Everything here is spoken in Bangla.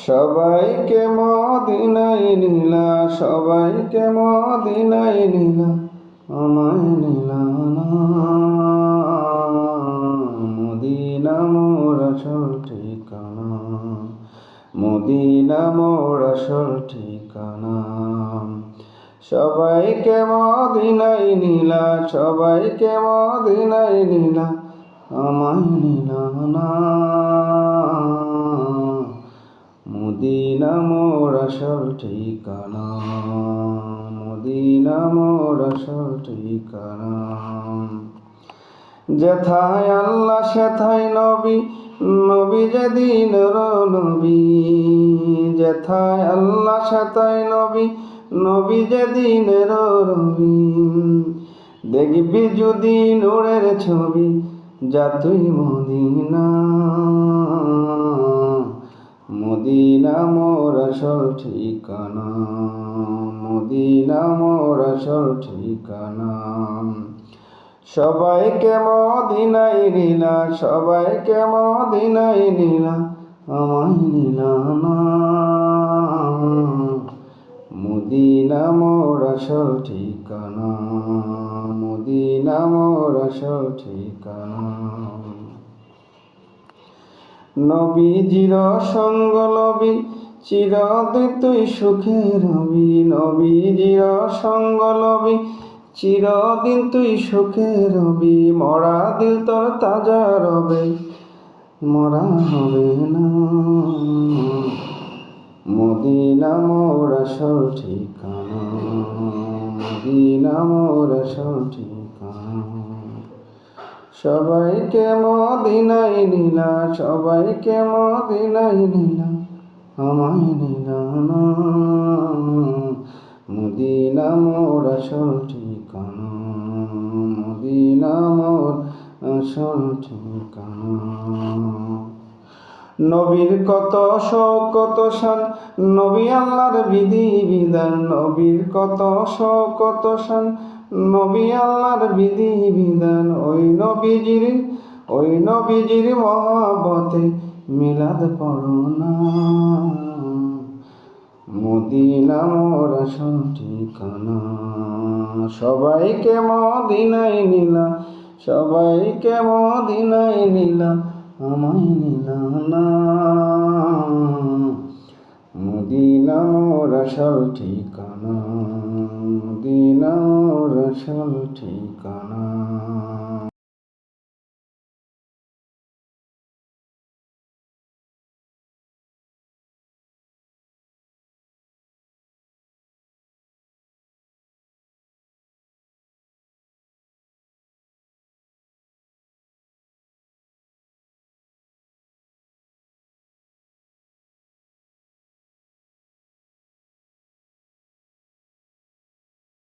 সবাইকে মদিনায় নিলা, সবাইকে মদিনায় নিলা, আমায় নিলা না। মদিনা মোর আসল ঠিকানা, মদিনা মোর আসল ঠিকানা। সবাইকে মদিনায় নিলা, সবাইকে মদিনায় নিলা, আমায় নিলা না। মদিনা মোর আসল ঠিকানা, মদিনা মোর আসল ঠিকানা। যেথায় আল্লাহ সেথায় নবী, নবী যেদিন নবী। যেথায় আল্লাহ সেথায় নবী, নবী যেদিন রবি। দেখবি যদি নূরের ছবি, যা তুই মদিনা। মদিনা মোর আসল ঠিকানা, মদিনা মোর আসল ঠিকানা। সবাইকে মদিনায় নিলা, সবাইকে মদিনায় নিলা, আমায় নিলা না। মদিনা মোর আসল ঠিকানা, মদিনা মোর আসল ঠিকানা। নবীজির সঙ্গ লবি, চিরদিন তুই সুখে রবি। নবীজির সঙ্গ লবি, চিরদিন তুই সুখে রবি। মরা দিল তোর তাজা রবে, মরা হবে না। মদিনা মোর আসল ঠিকানা, মদিনা মোর আসল ঠিকানা। সবাইকে মদিনায় নিলা, সবাইকে মদিনায় নিলা, আমায় নিলা না। মদিনা মোর আসল ঠিকানা, মদিনা মোর আসল ঠিকানা। নবীর কত শওকত শান, নবী আল্লাহর বিধি বিধান। নবীর কত শওকত শান, নবী আল্লাহর বিধি বিধান। ওই নবীজির মহব্বতে মিলাদ পড়ো না। মদিনা মোর আসল ঠিকানা। সবাইকে মদিনায় নিলা, সবাইকে মদিনায় নিলা, আমায় নিলা না। মদিনা মোর আসল ঠিকানা।